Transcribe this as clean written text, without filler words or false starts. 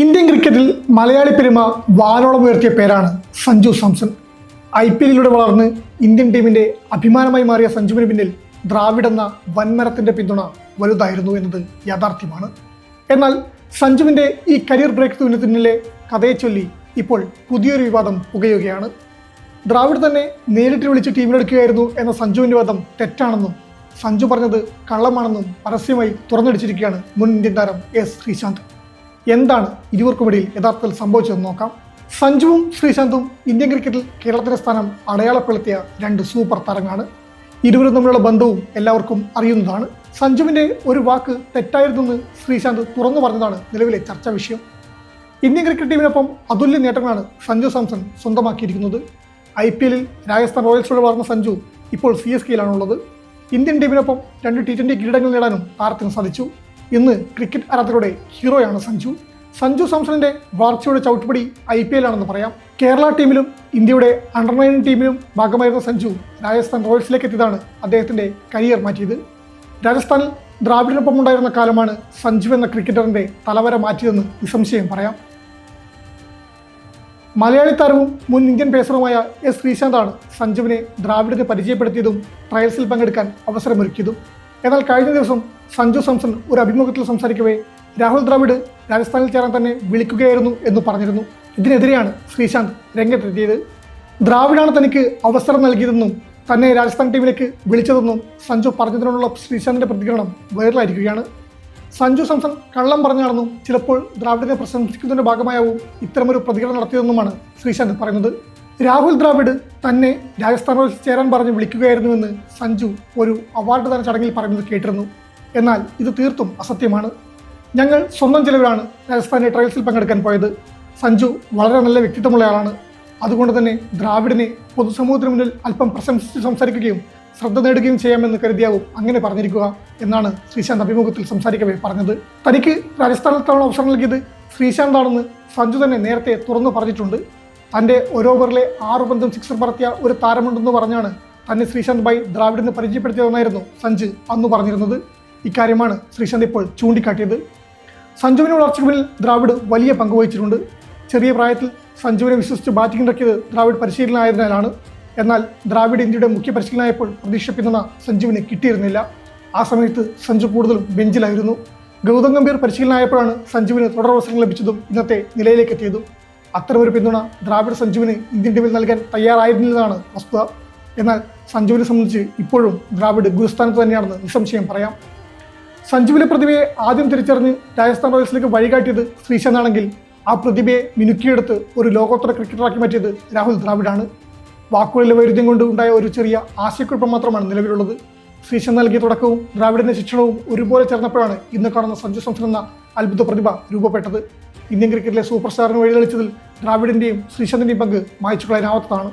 Indian ക്രിക്കറ്റിൽ മലയാളി പെരുമ വാനോളം ഉയർത്തിയ പേരാണ് സഞ്ജു സാംസൺ. IPL വളർന്ന് ഇന്ത്യൻ ടീമിന്റെ അഭിമാനമായി മാറിയ സഞ്ജുവിന് പിന്നിൽ ദ്രാവിഡ് എന്ന വൻമരത്തിന്റെ പിന്തുണ വലുതായിരുന്നു എന്നത് യാഥാർത്ഥ്യമാണ്. എന്നാൽ സഞ്ജുവിന്റെ ഈ കരിയർ ബ്രേക്ക് ത്രൂവിന് പിന്നിലെ കഥയെ ചൊല്ലി ഇപ്പോൾ പുതിയൊരു വിവാദം പുകയുകയാണ്. ദ്രാവിഡ് തന്നെ നേരിട്ട് വിളിച്ച് ടീമിലെടുക്കുകയായിരുന്നു എന്ന സഞ്ജുവിന്റെ വാദം തെറ്റാണെന്നും സഞ്ജു പറഞ്ഞത് കള്ളമാണെന്നും പരസ്യമായി തുറന്നടിച്ചിരിക്കുകയാണ് മുൻ ഇന്ത്യൻ താരം എസ് ശ്രീശാന്ത്. എന്താണ് ഇരുവർക്കുമിടയിൽ യഥാർത്ഥത്തിൽ സംഭവിച്ചതെന്ന് നോക്കാം. സഞ്ജുവും ശ്രീശാന്തും ഇന്ത്യൻ ക്രിക്കറ്റിൽ കേരളത്തിന്റെ സ്ഥാനം അടയാളപ്പെടുത്തിയ രണ്ട് സൂപ്പർ താരങ്ങളാണ്. ഇരുവരും തമ്മിലുള്ള ബന്ധവും എല്ലാവർക്കും അറിയുന്നതാണ്. സഞ്ജുവിന്റെ ഒരു വാക്ക് തെറ്റായിരുന്നെന്ന് ശ്രീശാന്ത് തുറന്നു പറഞ്ഞതാണ് നിലവിലെ ചർച്ചാ വിഷയം. ഇന്ത്യൻ ക്രിക്കറ്റ് ടീമിനൊപ്പം അതുല്യ നേട്ടങ്ങളാണ് സഞ്ജു സാംസൺ സ്വന്തമാക്കിയിരിക്കുന്നത്. IPL രാജസ്ഥാൻ റോയൽസിലൂടെ വളർന്ന സഞ്ജു ഇപ്പോൾ CSKയിലാണുള്ളത്. ഇന്ത്യൻ ടീമിനൊപ്പം 2 T20 കിരീടങ്ങൾ നേടാനും താരത്തിന് സാധിച്ചു. ഇന്ന് ക്രിക്കറ്റ് ആരാധകരുടെ ഹീറോയാണ് സഞ്ജു. സഞ്ജു സാംസണിന്റെ വളർച്ചയുടെ ചവിട്ടുപടി IPL ആണെന്ന് പറയാം. കേരള ടീമിലും ഇന്ത്യയുടെ അണ്ടർ-19 ടീമിലും ഭാഗമായിരുന്ന സഞ്ജു രാജസ്ഥാൻ റോയൽസിലേക്ക് എത്തിയതാണ് അദ്ദേഹത്തിന്റെ കരിയർ മാറ്റിയത്. രാജസ്ഥാനിൽ ദ്രാവിഡിനൊപ്പം ഉണ്ടായിരുന്ന കാലമാണ് സഞ്ജു എന്ന ക്രിക്കറ്ററിന്റെ തലവര മാറ്റിയതെന്ന് നിസ്സംശയം പറയാം. മലയാളി താരവും മുൻ ഇന്ത്യൻ പേസറുമായ എസ് ശ്രീശാന്താണ് സഞ്ജുവിനെ ദ്രാവിഡിനെ പരിചയപ്പെടുത്തിയതും ട്രയൽസിൽ പങ്കെടുക്കാൻ അവസരമൊരുക്കിയതും. എന്നാൽ കഴിഞ്ഞ ദിവസം സഞ്ജു സാംസൺ ഒരു അഭിമുഖത്തിൽ സംസാരിക്കവേ രാഹുൽ ദ്രാവിഡ് രാജസ്ഥാനിൽ ചേരാൻ തന്നെ വിളിക്കുകയായിരുന്നു എന്ന് പറഞ്ഞിരുന്നു. ഇതിനെതിരെയാണ് ശ്രീശാന്ത് രംഗത്തെത്തിയത്. ദ്രാവിഡാണ് തനിക്ക് അവസരം നൽകിയതെന്നും തന്നെ രാജസ്ഥാൻ ടീമിലേക്ക് വിളിച്ചതെന്നും സഞ്ജു പറഞ്ഞതിനോടുള്ള ശ്രീശാന്തിന്റെ പ്രതികരണം വൈറലായിരിക്കുകയാണ്. സഞ്ജു സാംസൺ കള്ളം പറഞ്ഞാണെന്നും ചിലപ്പോൾ ദ്രാവിഡിനെ പ്രശംസിക്കുന്നതിന്റെ ഭാഗമായാവും ഇത്തരമൊരു പ്രതികരണം നടത്തിയതെന്നുമാണ് ശ്രീശാന്ത് പറയുന്നത്. രാഹുൽ ദ്രാവിഡ് തന്നെ രാജസ്ഥാൻ റോയൽസ് ചേരാൻ പറഞ്ഞ് വിളിക്കുകയായിരുന്നുവെന്ന് സഞ്ജു ഒരു അവാർഡ് ദാന ചടങ്ങിൽ പറയുന്നത് കേട്ടിരുന്നു. എന്നാൽ ഇത് തീർത്തും അസത്യമാണ്. ഞങ്ങൾ സ്വന്തം ചെലവിലാണ് രാജസ്ഥാനിലെ ട്രയൽസിൽ പങ്കെടുക്കാൻ പോയത്. സഞ്ജു വളരെ നല്ല വ്യക്തിത്വമുള്ള ആളാണ്. അതുകൊണ്ട് തന്നെ ദ്രാവിഡിനെ പൊതുസമൂഹത്തിന് മുന്നിൽ അല്പം പ്രശംസിച്ച് സംസാരിക്കുകയും ശ്രദ്ധ നേടുകയും ചെയ്യാമെന്ന് കരുതിയാവും അങ്ങനെ പറഞ്ഞിരിക്കുക എന്നാണ് ശ്രീശാന്ത് അഭിമുഖത്തിൽ സംസാരിക്കവേ പറഞ്ഞത്. തനിക്ക് രാജസ്ഥാനിലെത്താനുള്ള അവസരം നൽകിയത് ശ്രീശാന്താണെന്ന് സഞ്ജു തന്നെ നേരത്തെ തുറന്നു പറഞ്ഞിട്ടുണ്ട്. തൻ്റെ ഒരു ഓവറിലെ 6 പന്തും സിക്സർ പറത്തിയ ഒരു താരമുണ്ടെന്ന് പറഞ്ഞാണ് തന്നെ ശ്രീശാന്ത് ഭായ് ദ്രാവിഡിനെ പരിചയപ്പെടുത്തിയതെന്നായിരുന്നു സഞ്ജു അന്ന് പറഞ്ഞിരുന്നത്. ഇക്കാര്യമാണ് ശ്രീശാന്ത് ഇപ്പോൾ ചൂണ്ടിക്കാട്ടിയത്. സഞ്ജുവിന്റെ വളർച്ചയ്ക്ക് പിന്നിൽ ദ്രാവിഡ് വലിയ പങ്ക് വഹിച്ചിട്ടുണ്ട്. ചെറിയ പ്രായത്തിൽ സഞ്ജുവിനെ വിശ്വസിച്ച് ബാറ്റിംഗ് ഇറക്കിയത് ദ്രാവിഡ് പരിശീലനമായതിനാലാണ്. എന്നാൽ ദ്രാവിഡ് ഇന്ത്യയുടെ മുഖ്യ പരിശീലനമായപ്പോൾ പ്രതീക്ഷ പിന്തുണ സഞ്ജുവിന് കിട്ടിയിരുന്നില്ല. ആ സമയത്ത് സഞ്ജു കൂടുതലും ബെഞ്ചിലായിരുന്നു. ഗൗതം ഗംഭീർ പരിശീലനമായപ്പോഴാണ് സഞ്ജുവിന് തുടരവസരങ്ങൾ ലഭിച്ചതും ഇന്നത്തെ നിലയിലേക്ക് എത്തിയതും. അത്തരമൊരു പിന്തുണ ദ്രാവിഡ് സഞ്ജുവിന് ഇന്ത്യൻ ടീമിൽ നൽകാൻ തയ്യാറായിരുന്നില്ലെന്നാണ് വസ്തുത. എന്നാൽ സഞ്ജുവിനെ സംബന്ധിച്ച് ഇപ്പോഴും ദ്രാവിഡ് ഗുരുസ്ഥാനത്ത് തന്നെയാണെന്ന് നിസ്സംശയം പറയാം. സഞ്ജുവിലെ പ്രതിഭയെ ആദ്യം തിരിച്ചറിഞ്ഞ് രാജസ്ഥാൻ റോയൽസിലേക്ക് വഴികാട്ടിയത് ശ്രീശാന്താണെങ്കിൽ ആ പ്രതിഭയെ മിനുക്കിയെടുത്ത് ഒരു ലോകോത്തര ക്രിക്കറ്ററാക്കി മാറ്റിയത് രാഹുൽ ദ്രാവിഡാണ്. വാക്കുകളിലെ വൈരുദ്ധ്യം കൊണ്ട് ഉണ്ടായ ഒരു ചെറിയ ആശയക്കുഴപ്പം മാത്രമാണ് നിലവിലുള്ളത്. ശ്രീശാന്ത് നൽകിയ തുടക്കവും ദ്രാവിഡിന്റെ ശിക്ഷണവും ഒരുപോലെ ചേർന്നപ്പോഴാണ് ഇന്ന് കാണുന്ന സഞ്ജു സാംസൺ എന്ന അത്ഭുത പ്രതിഭ രൂപപ്പെട്ടത്. ഇന്ത്യൻ ക്രിക്കറ്റിലെ സൂപ്പർ സ്റ്റാറിന് വഴിതെളിച്ചതിൽ ദ്രാവിഡിന്റെയും ശ്രീശാന്തിന്റെയും പങ്ക് മായ്ച്ചു കളയാനാവാത്തതാണ്.